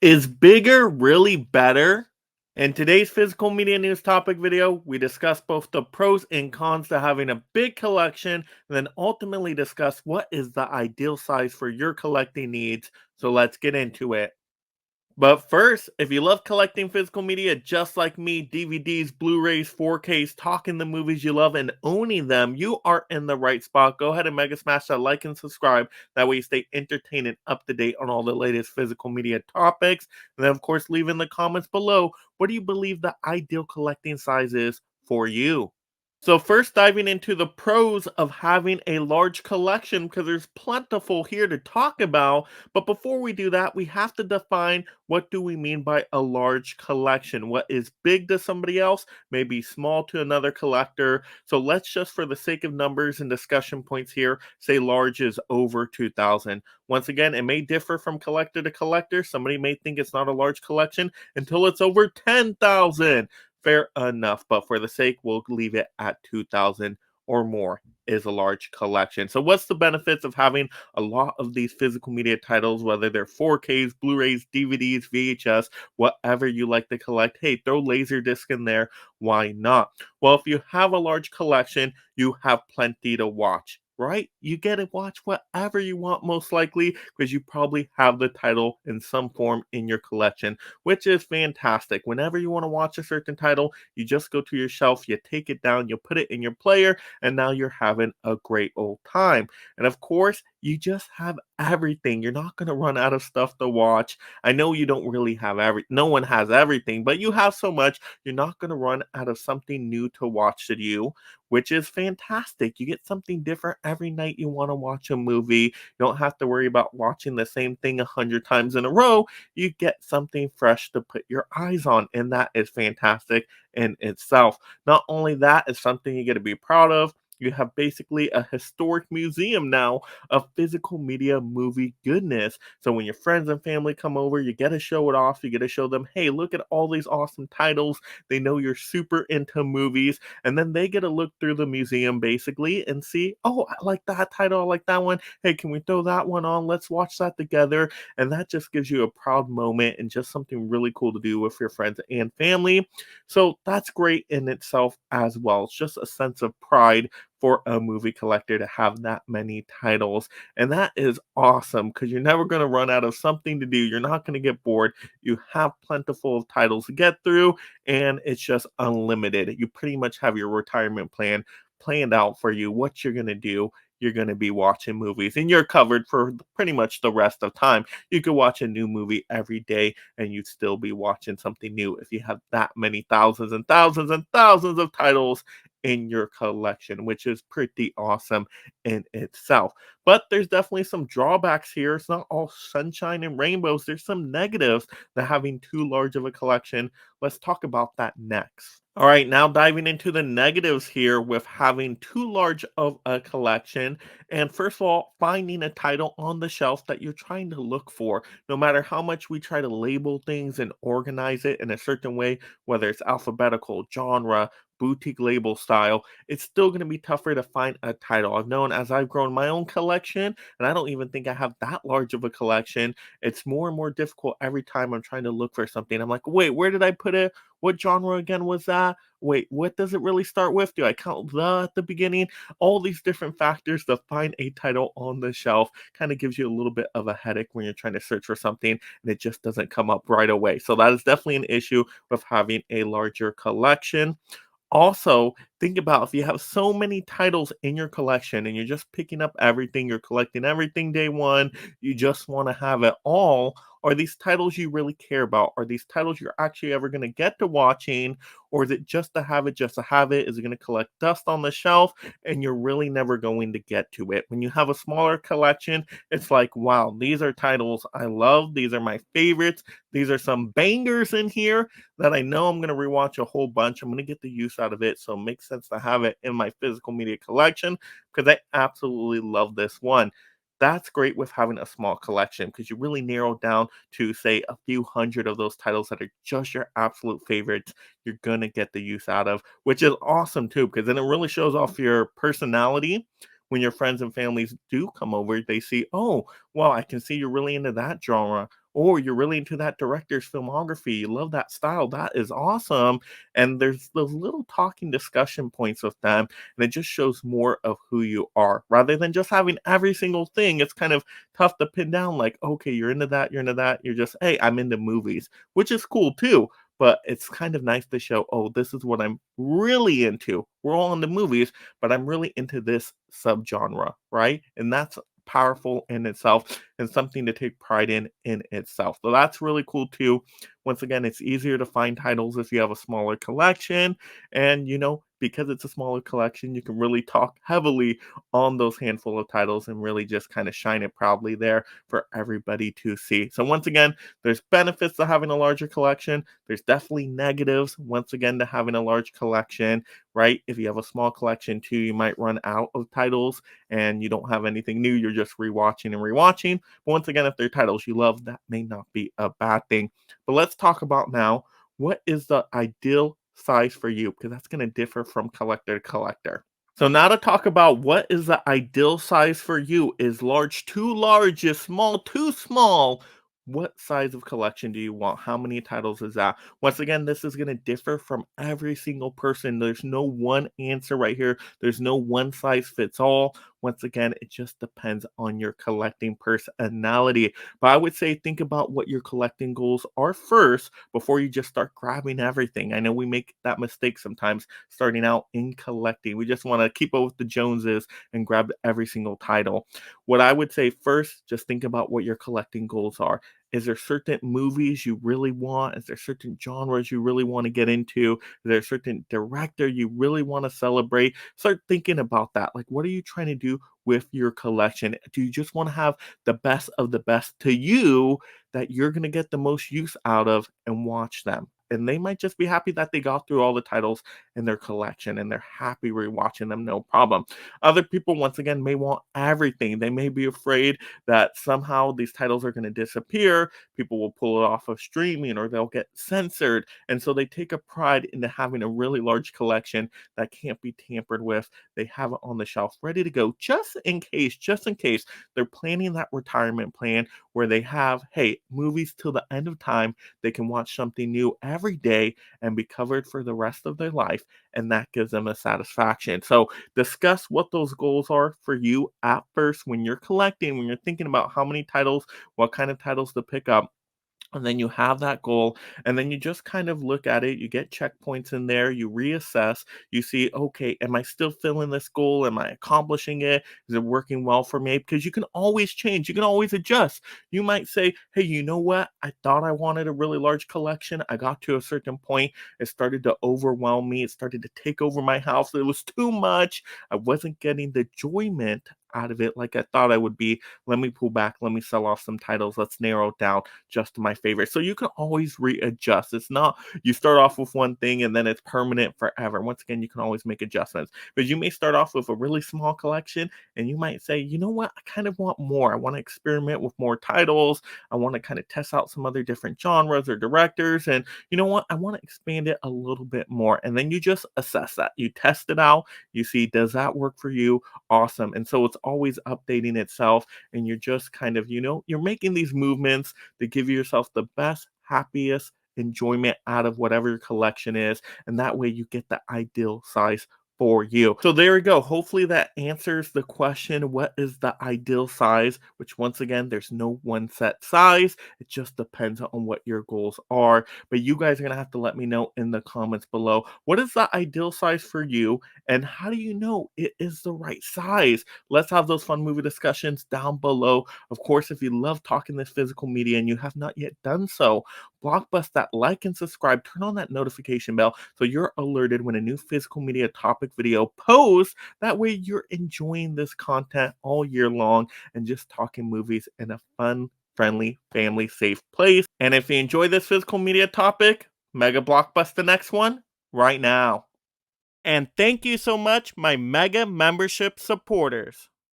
Is bigger really better? In today's physical media news topic video, we discuss both the pros and cons to having a big collection, and then ultimately discuss what is the ideal size for your collecting needs. So let's get into it. But first, if you love collecting physical media just like me, DVDs, Blu-rays, 4Ks, talking the movies you love and owning them, you are in the right spot. Go ahead and mega smash that like and subscribe. That way you stay entertained and up to date on all the latest physical media topics. And then of course, leave in the comments below, what do you believe the ideal collecting size is for you? So first diving into the pros of having a large collection because there's plentiful here to talk about. But before we do that, we have to define what do we mean by a large collection? What is big to somebody else may be small to another collector. So let's just for the sake of numbers and discussion points here, say large is over 2000. Once again, it may differ from collector to collector. Somebody may think it's not a large collection until it's over 10,000. Fair enough, but for the sake, we'll leave it at 2,000 or more is a large collection. So what's the benefits of having a lot of these physical media titles, whether they're 4Ks, Blu-rays, DVDs, VHS, whatever you like to collect? Hey, throw Laserdisc in there. Why not? Well, if you have a large collection, you have plenty to watch, right? You get to watch whatever you want, most likely, because you probably have the title in some form in your collection, which is fantastic. Whenever you want to watch a certain title, you just go to your shelf, you take it down, you put it in your player, and now you're having a great old time. And of course, you just have everything. You're not going to run out of stuff to watch. I know you don't really have no one has everything, but you have so much, you're not going to run out of something new to watch to you, which is fantastic. You get something different every night you want to watch a movie. You don't have to worry about watching the same thing 100 times in a row. You get something fresh to put your eyes on, and that is fantastic in itself. Not only that, it's something you get to be proud of. You have basically a historic museum now of physical media movie goodness. So when your friends and family come over, you get to show it off. You get to show them, hey, look at all these awesome titles. They know you're super into movies. And then they get to look through the museum basically and see, oh, I like that title. I like that one. Hey, can we throw that one on? Let's watch that together. And that just gives you a proud moment and just something really cool to do with your friends and family. So that's great in itself as well. It's just a sense of pride for a movie collector to have that many titles. And that is awesome because you're never going to run out of something to do. You're not going to get bored. You have plentiful of titles to get through, and it's just unlimited. You pretty much have your retirement plan planned out for you, what you're going to do. You're going to be watching movies and you're covered for pretty much the rest of time. You could watch a new movie every day and you'd still be watching something new if you have that many thousands and thousands and thousands of titles in your collection, which is pretty awesome in itself. But there's definitely some drawbacks here. It's not all sunshine and rainbows. There's some negatives to having too large of a collection. Let's talk about that next. All right, now diving into the negatives here with having too large of a collection. And first of all, finding a title on the shelf that you're trying to look for. No matter how much we try to label things and organize it in a certain way, whether it's alphabetical, genre, boutique label style, it's still going to be tougher to find a title. I've known as I've grown my own collection, and I don't even think I have that large of a collection. It's more and more difficult every time I'm trying to look for something. I'm like, wait, where did I put it? What genre again was that? Wait, what does it really start with? Do I count the at the beginning? All these different factors to find a title on the shelf kind of gives you a little bit of a headache when you're trying to search for something and it just doesn't come up right away. So that is definitely an issue with having a larger collection. Also, think about if you have so many titles in your collection and you're just picking up everything, you're collecting everything day one, you just want to have it all. Are these titles you really care about? Are these titles you're actually ever going to get to watching? Or is it just to have it, just to have it? Is it going to collect dust on the shelf and you're really never going to get to it? When you have a smaller collection, it's like, wow, these are titles I love. These are my favorites. These are some bangers in here that I know I'm going to rewatch a whole bunch. I'm going to get the use out of it. So it makes sense to have it in my physical media collection because I absolutely love this one. That's great with having a small collection because you really narrow down to, say, a few hundred of those titles that are just your absolute favorites. You're going to get the use out of, which is awesome too, because then it really shows off your personality. When your friends and families do come over, they see, oh, well, I can see you're really into that genre. or you're really into that director's filmography, you love that style, that is awesome. And there's those little talking discussion points with them, and it just shows more of who you are rather than just having every single thing. It's kind of tough to pin down, like, okay, you're into that, you're into that. You're just, hey, I'm into movies, which is cool too. But it's kind of nice to show, oh, this is what I'm really into. We're all into movies, but I'm really into this subgenre, right? And that's powerful in itself and something to take pride in itself. So that's really cool too. Once again, it's easier to find titles if you have a smaller collection. And, because it's a smaller collection, you can really talk heavily on those handful of titles and really just kind of shine it proudly there for everybody to see. So, once again, there's benefits to having a larger collection. There's definitely negatives, once again, to having a large collection, right? If you have a small collection too, you might run out of titles and you don't have anything new. You're just rewatching and rewatching. But once again, if they're titles you love, that may not be a bad thing. But let's talk about now, what is the ideal size for you? Because that's going to differ from collector to collector. So now to talk about what is the ideal size for you. Is large too large? Is small too small? What size of collection do you want? How many titles is that? Once again, this is going to differ from every single person. There's no one answer right here. There's no one size fits all. Once again, it just depends on your collecting personality. But I would say think about what your collecting goals are first before you just start grabbing everything. I know we make that mistake sometimes starting out in collecting. We just want to keep up with the Joneses and grab every single title. What I would say first, just think about what your collecting goals are. Is there certain movies you really want? Is there certain genres you really want to get into? Is there a certain director you really want to celebrate? Start thinking about that. Like, what are you trying to do with your collection? Do you just want to have the best of the best to you that you're going to get the most use out of and watch them? And they might just be happy that they got through all the titles in their collection and they're happy rewatching them, no problem. Other people, once again, may want everything. They may be afraid that somehow these titles are going to disappear. People will pull it off of streaming or they'll get censored. And so they take a pride into having a really large collection that can't be tampered with. They have it on the shelf ready to go just in case they're planning that retirement plan where they have, hey, movies till the end of time. They can watch something new every day and be covered for the rest of their life. And that gives them a satisfaction. So discuss what those goals are for you at first when you're collecting, when you're thinking about how many titles, what kind of titles to pick up, and then you have that goal, and then you just kind of look at it. You get checkpoints in there, you reassess, you see, okay, am I still filling this goal? Am I accomplishing it? Is it working well for me? Because you can always change, you can always adjust. You might say, hey, you know what? I thought I wanted a really large collection. I got to a certain point, it started to overwhelm me, it started to take over my house. It was too much. I wasn't getting the enjoyment out of it like I thought I would be. Let me pull back, let me sell off some titles, let's narrow it down just to my favorite. So you can always readjust. It's not you start off with one thing and then it's permanent forever. Once again, you can always make adjustments. But you may start off with a really small collection and you might say, you know what, I kind of want more. I want to experiment with more titles. I want to kind of test out some other different genres or directors. And you know what, I want to expand it a little bit more. And then you just assess that. You test it out. You see, does that work for you? Awesome. And so it's always updating itself. And you're just kind of, you're making these movements to give yourself the best, happiest enjoyment out of whatever your collection is. And that way you get the ideal size for you. So there we go. Hopefully that answers the question, what is the ideal size? Which once again, there's no one set size. It just depends on what your goals are. But you guys are going to have to let me know in the comments below, what is the ideal size for you? And how do you know it is the right size? Let's have those fun movie discussions down below. Of course, if you love talking this physical media and you have not yet done so, blockbust that like and subscribe, turn on that notification bell so you're alerted when a new physical media topic video posts. That way you're enjoying this content all year long and just talking movies in a fun, friendly, family safe place. And if you enjoy this physical media topic, mega blockbust the next one right now. And thank you so much, my mega membership supporters.